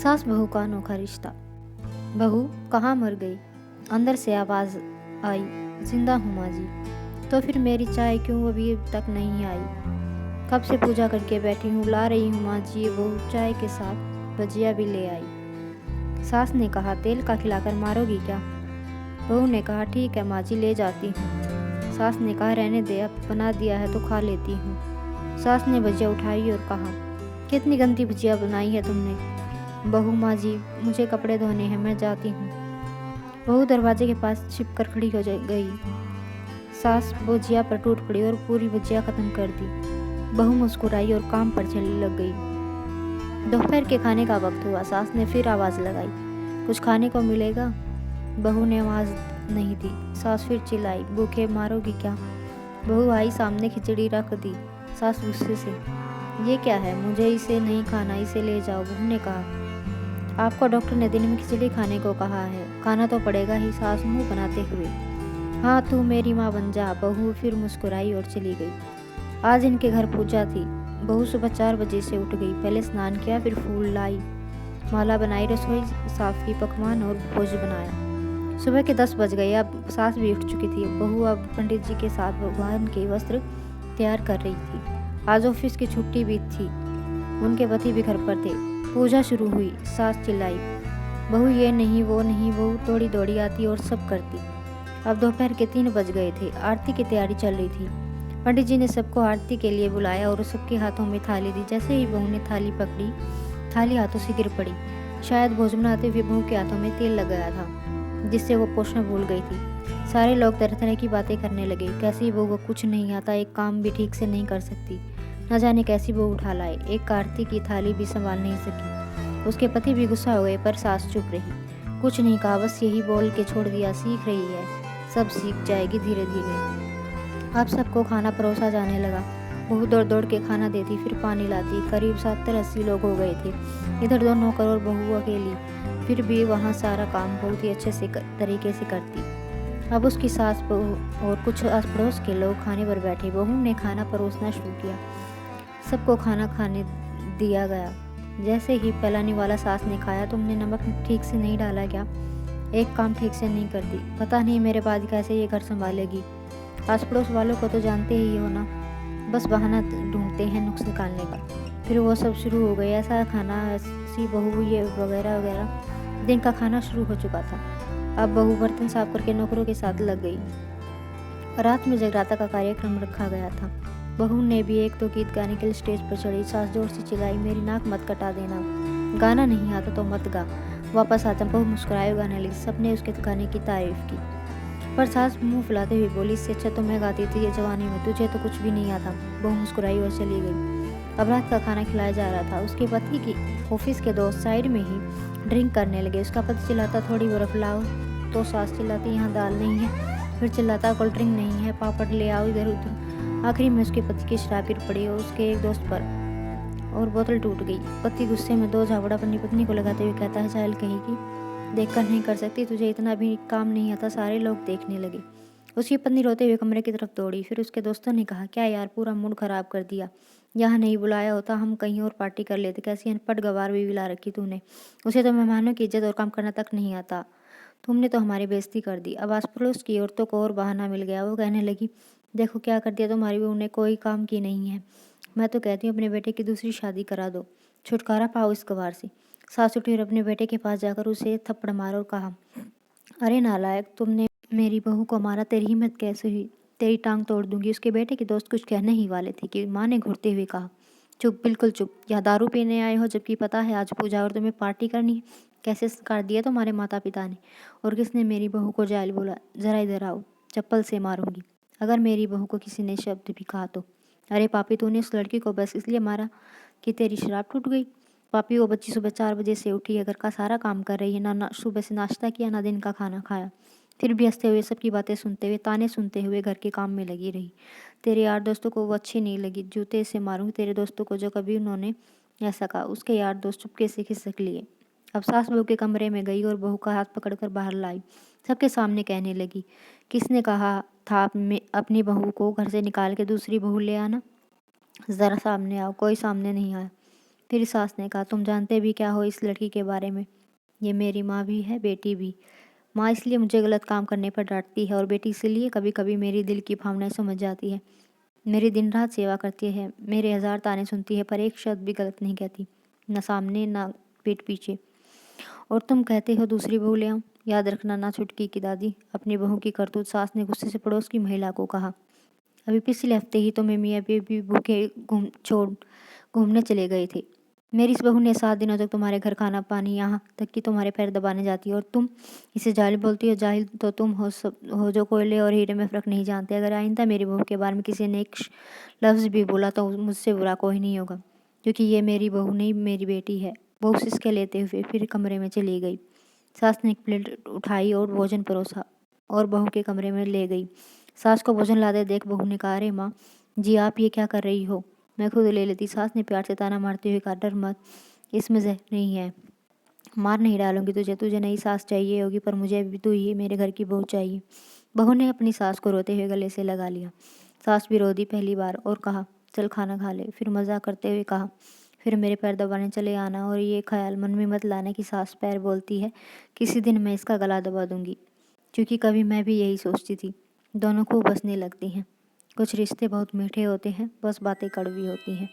सास बहू का अनोखा रिश्ता। बहू कहाँ मर गई? अंदर से आवाज़ आई, जिंदा हूँ माँ जी। तो फिर मेरी चाय क्यों अभी तक नहीं आई? कब से पूजा करके बैठी हूँ, ला रही हूँ माँ जी। बहू चाय के साथ भजिया भी ले आई। सास ने कहा, तेल का खिलाकर मारोगी क्या? बहू ने कहा, ठीक है माँ जी, ले जाती हूँ। सास ने कहा, रहने दे, अब बना दिया है तो खा लेती हूँ। सास ने भजिया उठाई और कहा, कितनी गंदी भजिया बनाई है तुमने। बहू, माँ जी मुझे कपड़े धोने हैं, मैं जाती हूँ। बहू दरवाजे के पास छिपकर खड़ी हो गई। सास भुजिया पर टूट पड़ी और पूरी भुजिया खत्म कर दी। बहू मुस्कुराई और काम पर चलने लग गई। दोपहर के खाने का वक्त हुआ। सास ने फिर आवाज़ लगाई, कुछ खाने को मिलेगा? बहू ने आवाज़ नहीं दी। सास फिर चिल्लाई, भूखे मारोगी क्या? बहू आई, सामने खिचड़ी रख दी। सास गुस्से से, ये क्या है? मुझे इसे नहीं खाना, इसे ले जाओ। बहू ने कहा, आपको डॉक्टर ने दिन में खिचड़ी खाने को कहा है, खाना तो पड़ेगा ही। सास मुंह बनाते हुए, हाँ तू मेरी माँ बन जा। बहू फिर मुस्कुराई और चली गई। आज इनके घर पूजा थी। बहू सुबह 4 बजे से उठ गई। पहले स्नान किया, फिर फूल लाई, माला बनाई, रसोई साफ की, पकवान और भोज बनाया। सुबह के 10 बज गए। अब सास भी उठ चुकी थी। बहू अब पंडित जी के साथ भगवान के वस्त्र तैयार कर रही थी। आज ऑफिस की छुट्टी भी थी। उनके पति भी घर पर थे। पूजा शुरू हुई। सास चिल्लाई, बहू ये नहीं वो नहीं। बहू दौड़ी दौड़ी आती और सब करती। अब दोपहर के 3 बज गए थे। आरती की तैयारी चल रही थी। पंडित जी ने सबको आरती के लिए बुलाया और सबके हाथों में थाली दी। जैसे ही बहू ने थाली पकड़ी, थाली हाथों से गिर पड़ी। शायद भोज बनाते हुए बहू के हाथों में तेल लग गया था, जिससे वो पोंछना भूल गई थी। सारे लोग तरह तरह की बातें करने लगे। कैसी बहू को कुछ नहीं आता, एक काम भी ठीक से नहीं कर सकती, न जाने कैसी बहू उठा लाए। एक आरती की थाली भी संभाल नहीं सकी। उसके पति भी गुस्सा हो गए, पर सास चुप रही, कुछ नहीं कहा, बस यही बोल के छोड़ दिया, सीख रही है, सब सीख जाएगी धीरे धीरे। अब सबको खाना परोसा जाने लगा। बहू दौड़ दौड़ के खाना देती, फिर पानी लाती। करीब 70-80 लोग हो गए थे। इधर 2 नौकर और बहू अकेली, फिर भी वहाँ सारा काम बहुत ही अच्छे से तरीके से करती। अब उसकी सास, बहू और कुछ आस पड़ोस के लोग खाने पर बैठे। बहू ने खाना परोसना शुरू किया। सबको खाना खाने दिया गया। जैसे ही पहलाने वाला सास ने खाया, तुमने नमक ठीक से नहीं डाला क्या? एक काम ठीक से नहीं करती, पता नहीं मेरे बाद कैसे ये घर संभालेगी। आस पड़ोस वालों को तो जानते ही हो ना, बस बहाना ढूंढते हैं नुक्स निकालने का। फिर वो सब शुरू हो गए, ऐसा खाना, ऐसी बहू, ये वगैरह वगैरह। दिन का खाना शुरू हो चुका था। अब बहू बर्तन साफ करके नौकरों के साथ लग गई। रात में जगराता का कार्यक्रम रखा गया था। बहू ने भी 1-2 गीत गाने के लिए स्टेज पर चढ़ी। सास जोर से चिल्लाई, मेरी नाक मत कटा देना, गाना नहीं आता तो मत गा, वापस आ जा। बहू मुस्कुराए और गाने लगी। सबने उसके गाने की तारीफ की, पर सास मुंह फुलाते हुए बोली, इससे अच्छा तो मैं गाती थी ये जवानी में, तुझे तो कुछ भी नहीं आता। बहू मुस्कुराई और चली गई। अब रात का खाना खिलाया जा रहा था। उसके पति की ऑफिस के दोस्त साइड में ही ड्रिंक करने लगे। उसका पति चिल्लाता, थोड़ी बर्फ लाओ, तो सास चिल्लाती, यहाँ दाल नहीं है। फिर चिल्लाता, कोल्ड ड्रिंक नहीं है, पापड़ ले आओ, इधर उधर। आखिरी में उसके पति की शराब गिर पड़ी और उसके एक दोस्त पर, और बोतल टूट गई। पति गुस्से में 2 झापड़ा अपनी पत्नी को लगाते हुए कहता है, जाहिल कहेगी, देखकर नहीं कर सकती, तुझे इतना भी काम नहीं आता। सारे लोग देखने लगे। उसकी पत्नी रोते हुए कमरे की तरफ दौड़ी। फिर उसके दोस्तों ने कहा, क्या यार, पूरा मूड खराब कर दिया, यहाँ नहीं बुलाया होता, हम कहीं और पार्टी कर लेते। कैसी अनपढ़ गवार भी ला रखी तूने, उसे तो मेहमानों की इज्जत और काम करना तक नहीं आता, तुमने तो हमारी बेइज्जती कर दी। अब आस पड़ोस की औरतों को और बहाना मिल गया। वो कहने लगी, देखो क्या कर दिया तुम्हारी बहू ने, कोई काम की नहीं है। मैं तो कहती हूँ अपने बेटे की दूसरी शादी करा दो, छुटकारा पाओ इस गवार से। सास उठी और अपने बेटे के पास जाकर उसे थप्पड़ मारा और कहा, अरे नालायक, तुमने मेरी बहू को मारा, तेरी हिम्मत कैसे हुई, तेरी टांग तोड़ दूंगी। उसके बेटे के दोस्त कुछ कहने ही वाले थे कि माँ ने घुरते हुए कहा, चुप, बिल्कुल चुप, यहाँ दारू पीने आए हो जबकि पता है आज पूजा और तुम्हें पार्टी करनी है। कैसे संस्कार दिया तुम्हारे माता पिता ने, और किसने मेरी बहू को जायल बोला? जरा इधर आओ, चप्पल से मारूंगी अगर मेरी बहू को किसी ने शब्द भी कहा तो। अरे पापी, तूने उस लड़की को बस इसलिए मारा कि तेरी शराब टूट गई? पापी, वो बच्ची सुबह 4 बजे से उठी है, घर का सारा काम कर रही है, ना सुबह से नाश्ता किया, ना दिन का खाना खाया, फिर भी हंसते हुए, सबकी बातें सुनते हुए, ताने सुनते हुए घर के काम में लगी रही। तेरे यार दोस्तों को वो अच्छी नहीं लगी, जूते से मारूंगी तेरे दोस्तों को जो कभी उन्होंने ऐसा कहा। उसके यार दोस्त चुपके से खिसक लिए। अब सास बहू के कमरे में गई और बहू का हाथ पकड़कर बाहर लाई। सबके सामने कहने लगी, किसने कहा था अपनी बहू को घर से निकाल के दूसरी बहू ले आना? जरा सामने आओ। कोई सामने नहीं आया। फिर सास ने कहा, तुम जानते भी क्या हो इस लड़की के बारे में? ये मेरी माँ भी है, बेटी भी। माँ इसलिए मुझे गलत काम करने पर डांटती है और बेटी इसलिए कभी कभी मेरी दिल की भावनाएं समझ जाती है। मेरी दिन रात सेवा करती है, मेरे 1000 ताने सुनती है, पर एक शब्द भी गलत नहीं कहती, न सामने न पीठ पीछे। और तुम कहते हो दूसरी बहू ले आऊं? याद रखना ना छुटकी की दादी। अपनी बहू की करतूत सास ने गुस्से से पड़ोस की महिला को कहा। अभी पिछले हफ्ते ही तो मैं मियाँ बीवी भूखे घूमने चले गए थे। मेरी इस बहू ने 7 दिनों तक तुम्हारे घर खाना पानी, यहाँ तक कि तुम्हारे पैर दबाने जाती है, और तुम इसे जाहिल बोलती हो। जाहिल तो तुम हो जो कोयले और हीरे में फ़र्क नहीं जानते। अगर आइंदा मेरी बहू के बारे में किसी ने एक लफ्ज़ भी बोला तो मुझसे बुरा कोई नहीं होगा, क्योंकि ये मेरी बहू नहीं, मेरी बेटी है। बहू सिसके लेते हुए फिर कमरे में चली गई। सास ने एक प्लेट उठाई और भोजन परोसा और बहू के कमरे में ले गई। सास को भोजन लाते देख बहू ने कहा, अरे माँ जी, आप ये क्या कर रही हो? मैं खुद ले लेती। सास ने प्यार से ताना मारते हुए कहा, डर मत, इसमें जहर नहीं है, मार नहीं डालूंगी तुझे। तुझे नई सास चाहिए होगी, पर मुझे अभी तू ही मेरे घर की बहू चाहिए। बहू ने अपनी सास को रोते हुए गले से लगा लिया। सास भी रो दी पहली बार और कहा, चल खाना खा ले। फिर मजाक करते हुए कहा, फिर मेरे पैर दबाने चले आना, और ये ख्याल मन में मत लाना कि सास पैर बोलती है किसी दिन मैं इसका गला दबा दूंगी, क्योंकि कभी मैं भी यही सोचती थी। दोनों खूब हंसने लगती हैं। कुछ रिश्ते बहुत मीठे होते हैं, बस बातें कड़वी होती हैं।